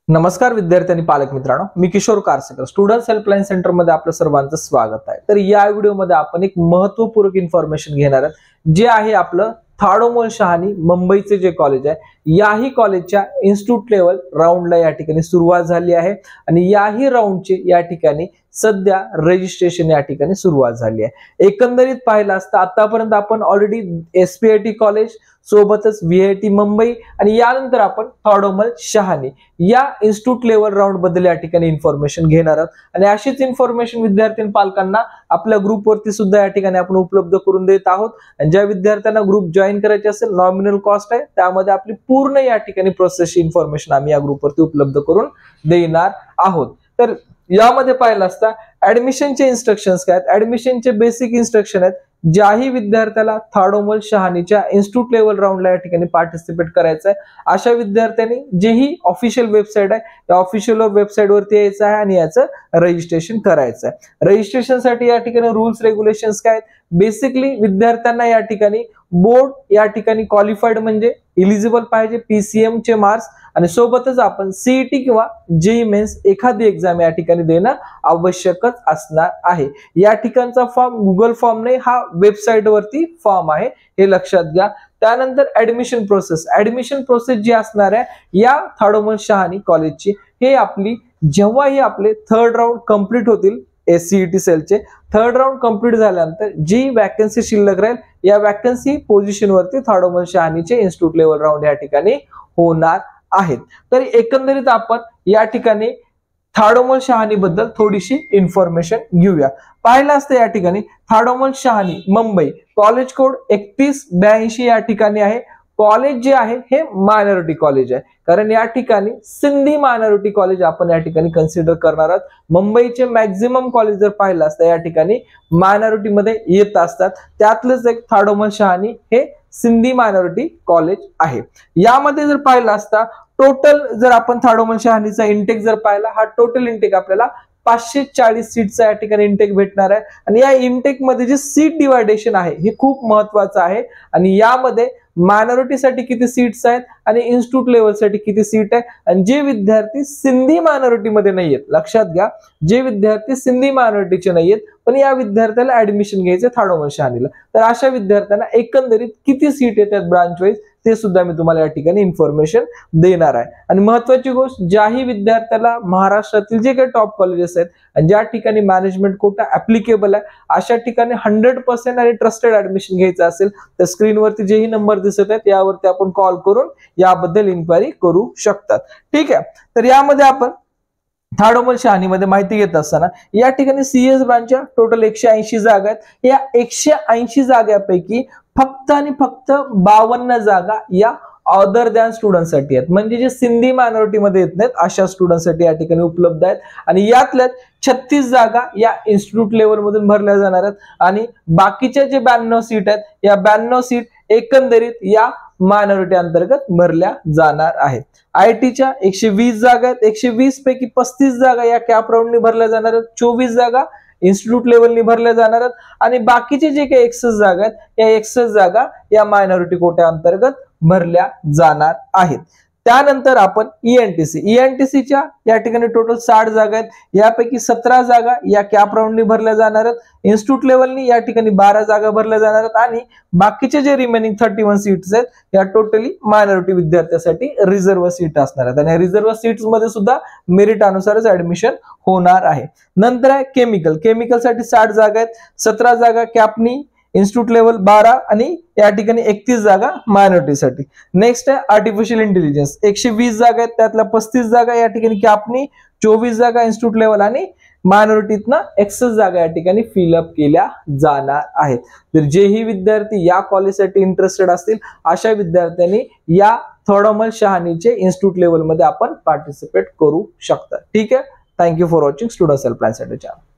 नमस्कार विद्यार्थी आणि पालक मित्रांनो, मी किशोर कारसेकर स्टुडंट्स हेल्पलाईन सेंटर मध्ये आपलं सर्वांचं स्वागत आहे। तर या व्हिडिओमध्ये आपण एक महत्त्वपूर्ण इन्फॉर्मेशन घेणार आहोत, जे आहे आपलं थाडोमल शहानी मुंबईचे जे कॉलेज आहे, याही कॉलेजच्या इन्स्टिट्यूट लेवल राऊंडला या ठिकाणी सुरुवात झाली आहे आणि याही राऊंडचे या ठिकाणी सध्या रजिस्ट्रेशन या ठिकाणी सुरुवात झाली आहे। एकंदरीत पाहिलं असता आतापर्यंत आपण ऑलरेडी एसपीआयटी कॉलेज सोबतच व्हीआयटी मुंबई आणि यानंतर आपण थाडोमल शहानी या इन्स्टिट्यूट लेवल राऊंड बद्दल या ठिकाणी इन्फॉर्मेशन घेणार आहोत आणि अशीच इन्फॉर्मेशन विद्यार्थी आणि पालकांना आपल्या ग्रुपवरती सुद्धा या ठिकाणी आपण उपलब्ध करून देत आहोत। आणि ज्या विद्यार्थ्यांना ग्रुप जॉईन करायचे असेल, नॉमिनल कॉस्ट आहे, त्यामध्ये आपली पूर्ण या ठिकाणी प्रोसेसची इन्फॉर्मेशन आम्ही या ग्रुपवरती उपलब्ध करून देणार आहोत। तर यामध्ये पाहिलं असता ऍडमिशनचे इन्स्ट्रक्शन्स काय आहेत, ऍडमिशनचे बेसिक इन्स्ट्रक्शन आहेत। ज्याही विद्यार्थ्याला थाडोमल शहानीच्या इन्स्टिट्यूट लेवल राऊंडला या ठिकाणी पार्टिसिपेट करायचं आहे, अशा विद्यार्थ्यांनी जेही ऑफिशियल वेबसाईट आहे त्या ऑफिशियल वेबसाईट वरती यायचं आहे आणि याचं रजिस्ट्रेशन करायचं आहे। रजिस्ट्रेशनसाठी या ठिकाणी रूल्स रेग्युलेशन्स काय आहेत, बेसिकली विद्यार्थ्यांना या ठिकाणी बोर्ड या ठिकाणी क्वालिफाईड म्हणजे एलिजिबल पाहिजे, पीसीएम चे मार्क्स आणि सोबतच आपण सीईटी किंवा जेईई मेन्स एखादी एक्झाम या ठिकाणी देणं आवश्यकच असणार आहे। या ठिकाणचा फॉर्म गुगल फॉर्म नाही, हा वेबसाईट वरती फॉर्म आहे, हे लक्षात घ्या। त्यानंतर ऍडमिशन प्रोसेस जी असणार आहे या थाडोमल शहानी कॉलेजची, हे आपली जेव्हाही आपले थर्ड राऊंड कंप्लीट होतील, एससीईटी सेलचे थर्ड राऊंड कंप्लीट झाल्यानंतर जी वॅकन्सी शिल्लक राहील, या वॅकन्सी पोझिशन वरती थाडोमल शहानीचे इन्स्टिट्यूट लेवल राऊंड या ठिकाणी होणार आहेत। तर एकंदरीत आपण या ठिकाणी थाडोमल शहानी बद्दल थोडीशी इन्फॉर्मेशन घेऊया। पाहिलं असतं या ठिकाणी थाडोमल शहानी मुंबई कॉलेज कोड 3182 या ठिकाणी आहे। कॉलेज जे आहे हे मायनॉरिटी कॉलेज आहे, कारण या ठिकाणी सिंधी मायनॉरिटी कॉलेज आपण या ठिकाणी कन्सिडर करणार आहोत। मुंबईचे मॅक्झिमम कॉलेज जर पाहिलं असतं या ठिकाणी मायनॉरिटी मध्ये येत असतात, त्यातलंच एक थाडोमल शहानी हे सिंधी मायनॉरिटी कॉलेज आहे। यामध्ये जर पाहिलं असता टोटल जर आपण थाडोमल शहानीचा इंटेक जर पाहिला, हा टोटल इंटेक आपल्याला 540 सीटचा या ठिकाणी इंटेक भेटणार आहे आणि या इंटेक मध्ये जे सीट डिवायडेशन आहे हे खूप महत्वाचं आहे। आणि यामध्ये मायनॉरिटीसाठी किती सीट्स आहेत आणि इन्स्टिट्यूट लेवलसाठी किती सीट आहे, आणि जे विद्यार्थी सिंधी मायनॉरिटी मध्ये नाहीयेत, लक्षात घ्या, जे विद्यार्थी सिंधी मायनॉरिटीचे नाहीयेत पण या विद्यार्थ्याला ऍडमिशन घ्यायचं थाडोमल शहानीला, तर अशा विद्यार्थ्यांना एकंदरीत किती सीट येतात ब्रांच वाईज ते सुद्धा मी तुम्हाला या ठिकाणी इन्फॉर्मेशन देणार आहे। आणि महत्वाची गोष्ट, ज्याही विद्यार्थ्याला महाराष्ट्रातील जे काही टॉप कॉलेजेस आहेत आणि ज्या ठिकाणी मॅनेजमेंट कोटा ऍप्लिकेबल आहे, अशा ठिकाणी 100% आणि ट्रस्टेड ऍडमिशन घ्यायचं असेल तर स्क्रीनवरती जेही नंबर दिसत आहेत यावरती आपण कॉल करून याबद्दल इन्क्वायरी करू शकतात। ठीक आहे, तर यामध्ये आपण थाडोमल शहानी मध्ये माहिती घेत असताना या ठिकाणी सीएस ब्रांचच्या टोटल 180 जागा आहेत। या 180 जागांपैकी फक्त आणि फक्त 52 जागा या अदर दॅन स्टुडंटसाठी आहेत, म्हणजे जे सिंधी मायनॉरिटी मध्ये येत नाहीत अशा स्टुडंटसाठी या ठिकाणी उपलब्ध आहेत। आणि यातल्यात 36 जागा या इन्स्टिट्यूट लेवल मधून भरल्या जाणार आहेत आणि बाकीच्या जे 92 सीट आहेत, या 92 सीट एकंदरीत या मायनॉरिटी अंतर्गत भरल्या जाणार आहेत। आयटीच्या 120 जागा आहेत, 120 पैकी 35 जागा या कॅप राऊंडनी भरल्या जाणार आहेत, 24 जागा इन्स्टिट्यूट लेवलनी भरल्या जाणार आहेत आणि बाकीचे जे काही 61 जागा आहेत, या 61 जागा या मायनॉरिटी कोट्या अंतर्गत भरल्या जाणार आहेत। त्यानंतर आपण ईएनटीसीच्या या ठिकाणी टोटल 60 जागा आहेत, यापैकी 17 जागा या कॅप राऊंडनी भरल्या जाणार आहेत, इन्स्टिट्यूट लेवलनी या ठिकाणी 12 जागा भरल्या जाणार आहेत आणि बाकीचे जे रिमेनिंग 31 सीट्स आहेत या टोटली मायनॉरिटी विद्यार्थ्यासाठी रिझर्व्ह सीट असणार आहेत आणि रिझर्व्ह सीट्स मध्ये सुद्धा मेरिट अनुसारच ऍडमिशन होणार आहे। नंतर आहे केमिकलसाठी 60 जागा आहेत, 17 जागा कॅपनी, इन्स्टिट्यूट लेवल 12 आणि या ठिकाणी 31 जागा मायनॉरिटीसाठी। नेक्स्ट आहे आर्टिफिशियल इंटेलिजन्स, 120 जागा आहेत, त्यातल्या 35 जागा या ठिकाणी कॅपनी, 24 जागा इन्स्टिट्यूट लेवल आणि मायनॉरिटीतनं 61 जागा या ठिकाणी फिलअप केल्या जाणार आहेत। तर जेही विद्यार्थी या कॉलेजसाठी इंटरेस्टेड असतील अशा विद्यार्थ्यांनी या थाडोमल शहानीचे इन्स्टिट्यूट लेवल मध्ये आपण पार्टिसिपेट करू शकता। ठीक आहे, thank you for watching students helpline centre channel.